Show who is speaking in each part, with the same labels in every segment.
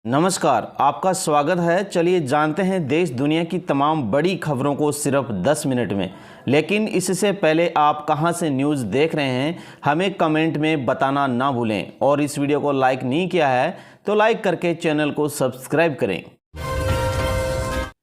Speaker 1: नमस्कार, आपका स्वागत है। चलिए जानते हैं देश दुनिया की तमाम बड़ी खबरों को सिर्फ 10 मिनट में। लेकिन इससे पहले आप कहां से न्यूज़ देख रहे हैं हमें कमेंट में बताना ना भूलें, और इस वीडियो को लाइक नहीं किया है तो लाइक करके चैनल को सब्सक्राइब करें।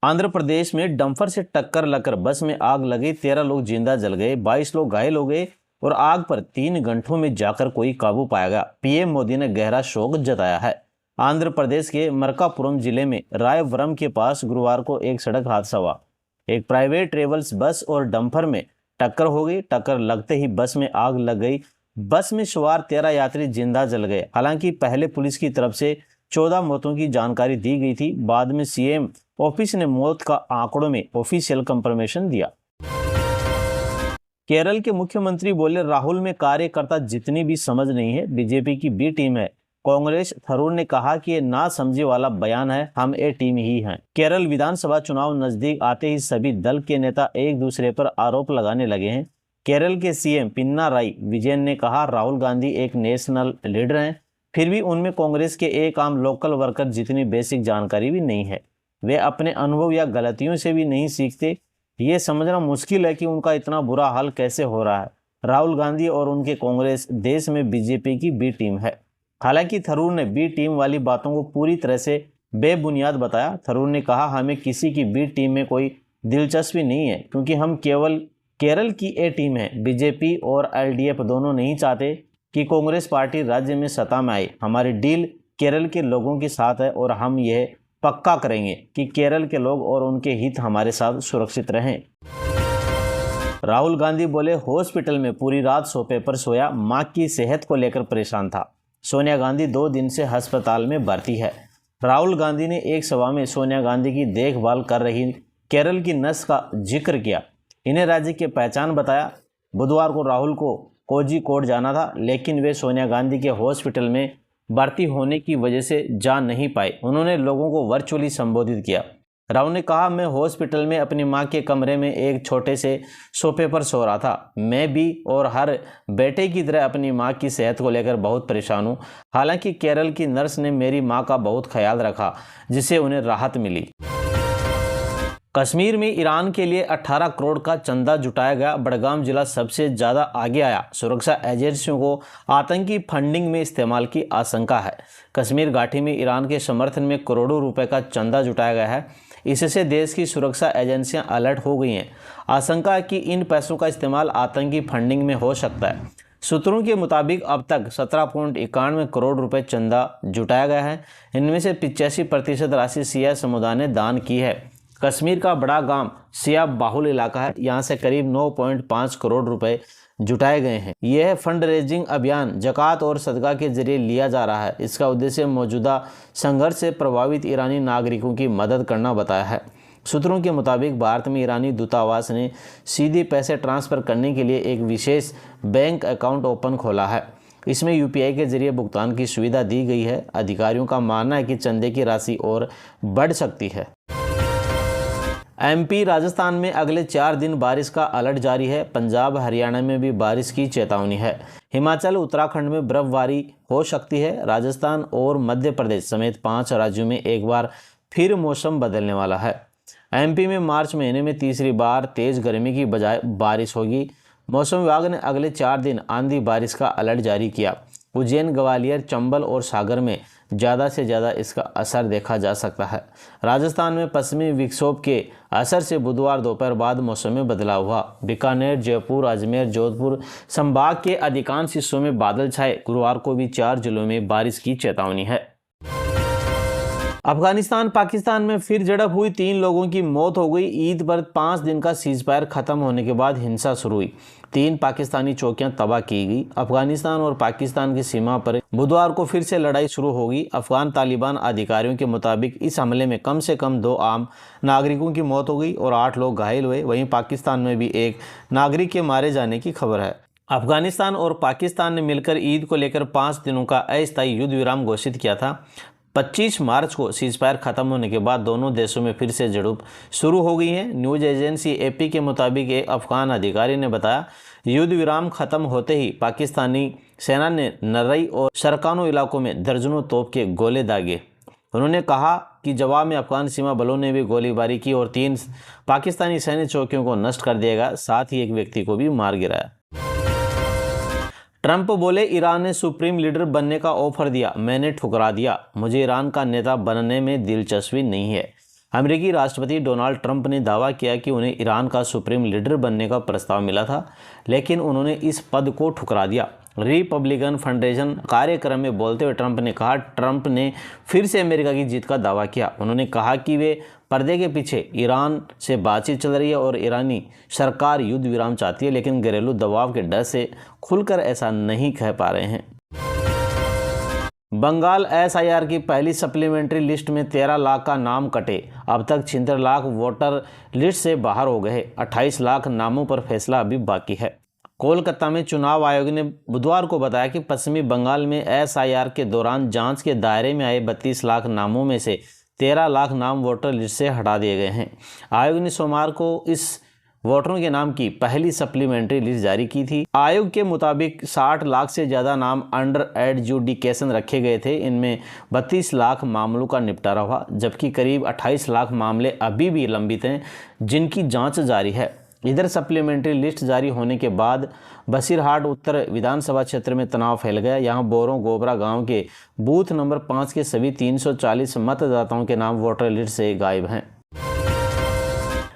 Speaker 1: आंध्र प्रदेश में डंपर से टक्कर लगकर बस में आग लगी, 13 लोग जिंदा जल गए, 22 लोग घायल हो गए और आग पर 3 घंटों में जाकर कोई काबू पाया गया। पीएम मोदी ने गहरा शोक जताया है। आंध्र प्रदेश के मरकापुरम जिले में रायवरम के पास गुरुवार को एक सड़क हादसा हुआ। एक प्राइवेट ट्रेवल्स बस और डंपर में टक्कर हो गई। टक्कर लगते ही बस में आग लग गई। बस में सवार 13 यात्री जिंदा जल गए। हालांकि पहले पुलिस की तरफ से 14 मौतों की जानकारी दी गई थी। बाद में सीएम ऑफिस ने मौत का आंकड़ों में ऑफिशियल कंफर्मेशन दिया। केरल के मुख्यमंत्री बोले, राहुल में कार्यकर्ता जितनी भी समझ नहीं है, बीजेपी की बी टीम है। कांग्रेस थरूर ने कहा कि ये ना समझे वाला बयान है, हम ए टीम ही हैं। केरल विधानसभा चुनाव नजदीक आते ही सभी दल के नेता एक दूसरे पर आरोप लगाने लगे हैं। केरल के सीएम पिनाराई विजयन ने कहा, राहुल गांधी एक नेशनल लीडर हैं, फिर भी उनमें कांग्रेस के एक आम लोकल वर्कर जितनी बेसिक जानकारी भी नहीं है। वे अपने अनुभव या गलतियों से भी नहीं सीखते। ये समझना मुश्किल है कि उनका इतना बुरा हाल कैसे हो रहा है। राहुल गांधी और उनके कांग्रेस देश में बीजेपी की बी टीम है। हालांकि थरूर ने बी टीम वाली बातों को पूरी तरह से बेबुनियाद बताया। थरूर ने कहा, हमें किसी की बी टीम में कोई दिलचस्पी नहीं है, क्योंकि हम केवल केरल की ए टीम है। बीजेपी और एलडीएफ दोनों नहीं चाहते कि कांग्रेस पार्टी राज्य में सत्ता में आए। हमारी डील केरल के लोगों के साथ है और हम यह पक्का करेंगे कि केरल के लोग और उनके हित हमारे साथ सुरक्षित रहें। राहुल गांधी बोले, हॉस्पिटल में पूरी रात सोफे पर सोया, मां की सेहत को लेकर परेशान था। सोनिया गांधी 2 दिन से अस्पताल में भर्ती है। राहुल गांधी ने एक सभा में सोनिया गांधी की देखभाल कर रही केरल की नर्स का जिक्र किया। इन्हें राज्य की पहचान बताया। बुधवार को राहुल को कोझिकोड जाना था, लेकिन वे सोनिया गांधी के हॉस्पिटल में भर्ती होने की वजह से जा नहीं पाए। उन्होंने लोगों को वर्चुअली संबोधित किया। राहुल ने कहा, मैं हॉस्पिटल में अपनी मां के कमरे में एक छोटे से सोफे पर सो रहा था। मैं भी और हर बेटे की तरह अपनी मां की सेहत को लेकर बहुत परेशान हूं। हालांकि केरल की नर्स ने मेरी मां का बहुत ख्याल रखा, जिससे उन्हें राहत मिली। कश्मीर में ईरान के लिए 18 करोड़ का चंदा जुटाया गया। बड़गाम जिला सबसे ज़्यादा आगे आया। सुरक्षा एजेंसियों को आतंकी फंडिंग में इस्तेमाल की आशंका है। कश्मीर घाटी में ईरान के समर्थन में करोड़ों रुपए का चंदा जुटाया गया है। इससे देश की सुरक्षा एजेंसियां अलर्ट हो गई हैं। आशंका है कि इन पैसों का इस्तेमाल आतंकी फंडिंग में हो सकता है। सूत्रों के मुताबिक अब तक 17.91 करोड़ रुपए चंदा जुटाया गया है। इनमें से 85% राशि शिया समुदाय ने दान की है। कश्मीर का बड़ा गांव शिया बाहुल इलाका है। यहाँ से करीब 9.5 करोड़ रुपए जुटाए गए हैं। यह फंड रेजिंग अभियान ज़कात और सदका के जरिए लिया जा रहा है। इसका उद्देश्य मौजूदा संघर्ष से प्रभावित ईरानी नागरिकों की मदद करना बताया है। सूत्रों के मुताबिक भारत में ईरानी दूतावास ने सीधे पैसे ट्रांसफ़र करने के लिए एक विशेष बैंक अकाउंट ओपन खोला है। इसमें यूपीआई के जरिए भुगतान की सुविधा दी गई है। अधिकारियों का मानना है कि चंदे की राशि और बढ़ सकती है। एमपी राजस्थान में अगले 4 दिन बारिश का अलर्ट जारी है। पंजाब हरियाणा में भी बारिश की चेतावनी है। हिमाचल उत्तराखंड में बर्फबारी हो सकती है। राजस्थान और मध्य प्रदेश समेत 5 राज्यों में एक बार फिर मौसम बदलने वाला है। एमपी में मार्च महीने में तीसरी बार तेज गर्मी की बजाय बारिश होगी। मौसम विभाग ने अगले 4 दिन आंधी बारिश का अलर्ट जारी किया। उज्जैन, ग्वालियर, चंबल और सागर में ज़्यादा से ज़्यादा इसका असर देखा जा सकता है। राजस्थान में पश्चिमी विक्षोभ के असर से बुधवार दोपहर बाद मौसम में बदलाव हुआ। बीकानेर, जयपुर, अजमेर, जोधपुर संभाग के अधिकांश हिस्सों में बादल छाए। गुरुवार को भी 4 जिलों में बारिश की चेतावनी है। अफगानिस्तान पाकिस्तान में फिर झड़प हुई, 3 लोगों की मौत हो गई। ईद पर 5 दिन का सीजफायर खत्म होने के बाद हिंसा शुरू हुई। 3 पाकिस्तानी चौकियां तबाह की गई। अफगानिस्तान और पाकिस्तान की सीमा पर बुधवार को फिर से लड़ाई शुरू होगी। अफगान तालिबान अधिकारियों के मुताबिक इस हमले में कम से कम 2 आम नागरिकों की मौत हो गई और 8 लोग घायल हुए। वहीं पाकिस्तान में भी एक नागरिक के मारे जाने की खबर है। अफगानिस्तान और पाकिस्तान ने मिलकर ईद को लेकर 5 दिनों का अस्थायी युद्ध विराम घोषित किया था। 25 मार्च को सीजफायर खत्म होने के बाद दोनों देशों में फिर से झड़प शुरू हो गई है। न्यूज एजेंसी एपी के मुताबिक एक अफगान अधिकारी ने बताया, युद्ध विराम खत्म होते ही पाकिस्तानी सेना ने नर्रई और सरकानो इलाकों में दर्जनों तोप के गोले दागे। उन्होंने कहा कि जवाब में अफगान सीमा बलों ने भी गोलीबारी की और 3 पाकिस्तानी सैन्य चौकियों को नष्ट कर दिया, साथ ही एक व्यक्ति को भी मार गिराया। ट्रंप बोले, ईरान ने सुप्रीम लीडर बनने का ऑफर दिया, मैंने ठुकरा दिया, मुझे ईरान का नेता बनने में दिलचस्पी नहीं है। अमेरिकी राष्ट्रपति डोनाल्ड ट्रंप ने दावा किया कि उन्हें ईरान का सुप्रीम लीडर बनने का प्रस्ताव मिला था, लेकिन उन्होंने इस पद को ठुकरा दिया। रिपब्लिकन फाउंडेशन कार्यक्रम में बोलते हुए ट्रंप ने कहा, ट्रंप ने फिर से अमेरिका की जीत का दावा किया। उन्होंने कहा कि वे पर्दे के पीछे ईरान से बातचीत चल रही है और ईरानी सरकार युद्ध विराम चाहती है, लेकिन घरेलू दबाव के डर से खुलकर ऐसा नहीं कह पा रहे हैं। बंगाल एसआईआर की पहली सप्लीमेंट्री लिस्ट में 13 लाख का नाम कटे। अब तक 76 लाख वोटर लिस्ट से बाहर हो गए। 28 लाख नामों पर फैसला अभी बाकी है। कोलकाता में चुनाव आयोग ने बुधवार को बताया कि पश्चिमी बंगाल में एसआईआर के दौरान जांच के दायरे में आए 32 लाख नामों में से 13 लाख नाम वोटर लिस्ट से हटा दिए गए हैं। आयोग ने सोमवार को इस वोटरों के नाम की पहली सप्लीमेंट्री लिस्ट जारी की थी। आयोग के मुताबिक 60 लाख से ज़्यादा नाम अंडर एडजुडिकेशन रखे गए थे। इनमें 32 लाख मामलों का निपटारा हुआ, जबकि करीब 28 लाख मामले अभी भी लंबित हैं, जिनकी जांच जारी है। इधर सप्लीमेंट्री लिस्ट जारी होने के बाद बसीरहाट उत्तर विधानसभा क्षेत्र में तनाव फैल गया। यहां बोरों गोबरा गांव के बूथ नंबर 5 के सभी 340 मतदाताओं के नाम वोटर लिस्ट से गायब हैं।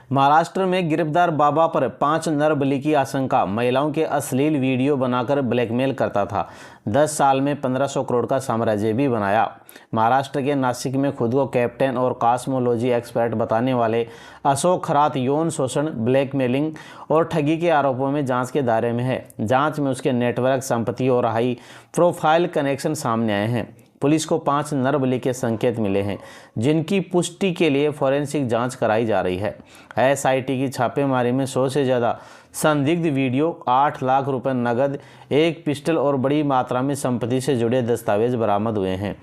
Speaker 1: महाराष्ट्र में गिरफ्तार बाबा पर 5 नरबली की आशंका। महिलाओं के अश्लील वीडियो बनाकर ब्लैकमेल करता था। 10 साल में 1500 करोड़ का साम्राज्य भी बनाया। महाराष्ट्र के नासिक में खुद को कैप्टन और कॉस्मोलॉजी एक्सपर्ट बताने वाले अशोक खरात यौन शोषण, ब्लैकमेलिंग और ठगी के आरोपों में जांच के दायरे में है। जांच में उसके नेटवर्क, संपत्ति और हाई प्रोफाइल कनेक्शन सामने आए हैं। पुलिस को 5 नरबली के संकेत मिले हैं, जिनकी पुष्टि के लिए फोरेंसिक जांच कराई जा रही है। एसआईटी की छापेमारी में 100 से ज़्यादा संदिग्ध वीडियो, 8 लाख रुपए नगद, एक पिस्टल और बड़ी मात्रा में संपत्ति से जुड़े दस्तावेज बरामद हुए हैं।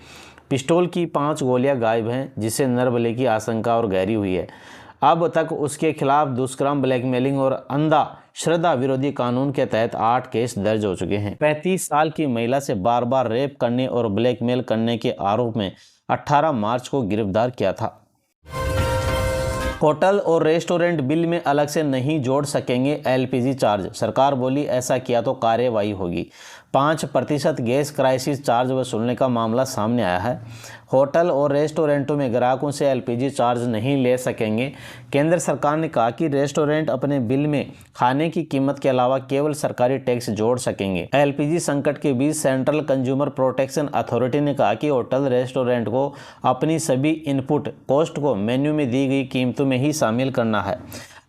Speaker 1: पिस्टल की 5 गोलियां गायब हैं, जिससे नरबली की आशंका और गहरी हुई है। अब तक उसके खिलाफ दुष्कर्म, ब्लैकमेलिंग और अंधा श्रद्धा विरोधी कानून के तहत 8 केस दर्ज हो चुके हैं। 35 साल की महिला से बार बार रेप करने और ब्लैकमेल करने के आरोप में 18 मार्च को गिरफ्तार किया था। होटल और रेस्टोरेंट बिल में अलग से नहीं जोड़ सकेंगे एलपीजी चार्ज। सरकार बोली, ऐसा किया तो कार्रवाई होगी। 5% गैस क्राइसिस चार्ज वसूलने का मामला सामने आया है। होटल और रेस्टोरेंटों में ग्राहकों से एलपीजी चार्ज नहीं ले सकेंगे। केंद्र सरकार ने कहा कि रेस्टोरेंट अपने बिल में खाने की कीमत के अलावा केवल सरकारी टैक्स जोड़ सकेंगे। एलपीजी संकट के बीच सेंट्रल कंज्यूमर प्रोटेक्शन अथॉरिटी ने कहा कि होटल रेस्टोरेंट को अपनी सभी इनपुट कॉस्ट को मेन्यू में दी गई कीमतों में ही शामिल करना है।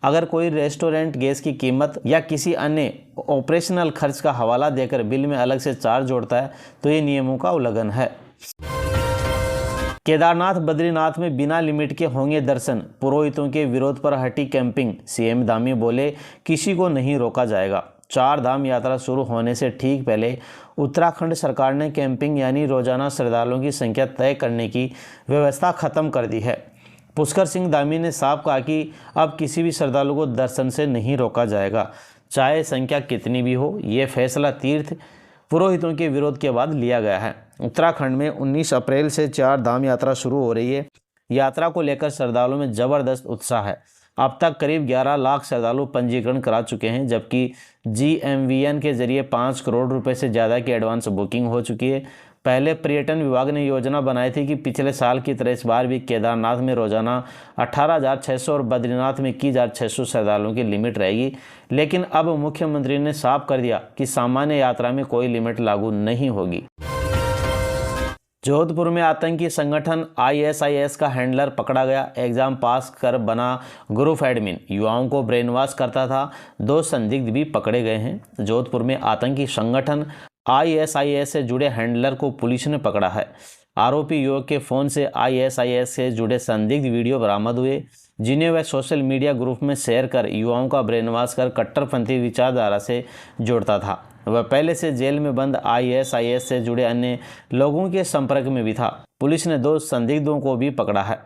Speaker 1: अगर कोई रेस्टोरेंट गैस की कीमत या किसी अन्य ऑपरेशनल खर्च का हवाला देकर बिल में अलग से चार्ज जोड़ता है तो ये नियमों का उल्लंघन है। केदारनाथ बद्रीनाथ में बिना लिमिट के होंगे दर्शन। पुरोहितों के विरोध पर हटी कैंपिंग। सीएम धामी बोले, किसी को नहीं रोका जाएगा। 4 धाम यात्रा शुरू होने से ठीक पहले उत्तराखंड सरकार ने कैंपिंग यानी रोजाना श्रद्धालुओं की संख्या तय करने की व्यवस्था खत्म कर दी है। पुष्कर सिंह धामी ने साफ कहा कि अब किसी भी श्रद्धालु को दर्शन से नहीं रोका जाएगा, चाहे संख्या कितनी भी हो। ये फैसला तीर्थ पुरोहितों के विरोध के बाद लिया गया है। उत्तराखंड में 19 अप्रैल से 4 धाम यात्रा शुरू हो रही है। यात्रा को लेकर श्रद्धालुओं में जबरदस्त उत्साह है। अब तक करीब 11 लाख श्रद्धालु पंजीकरण करा चुके हैं, जबकि GMVN के जरिए 5 करोड़ रुपए से ज़्यादा की एडवांस बुकिंग हो चुकी है। पहले पर्यटन विभाग ने योजना बनाई थी कि पिछले साल की तरह इस बार भी केदारनाथ में रोजाना 18,600 और बद्रीनाथ में 21,600 श्रद्धालुओं की लिमिट रहेगी, लेकिन अब मुख्यमंत्री ने साफ कर दिया कि सामान्य यात्रा में कोई लिमिट लागू नहीं होगी। जोधपुर में आतंकी संगठन ISIS का हैंडलर पकड़ा गया। एग्जाम पास कर बना ग्रुप एडमिन, युवाओं को ब्रेन वॉश करता था। 2 संदिग्ध भी पकड़े गए हैं। जोधपुर में आतंकी संगठन ISIS से जुड़े हैंडलर को पुलिस ने पकड़ा है। आरोपी युवक के फोन से ISIS से जुड़े संदिग्ध वीडियो बरामद हुए, जिन्हें वह सोशल मीडिया ग्रुप में शेयर कर युवाओं का ब्रेन वॉश कर कट्टरपंथी विचारधारा से जोड़ता था। वह पहले से जेल में बंद ISIS से जुड़े अन्य लोगों के संपर्क में भी था। पुलिस ने 2 संदिग्धों को भी पकड़ा है।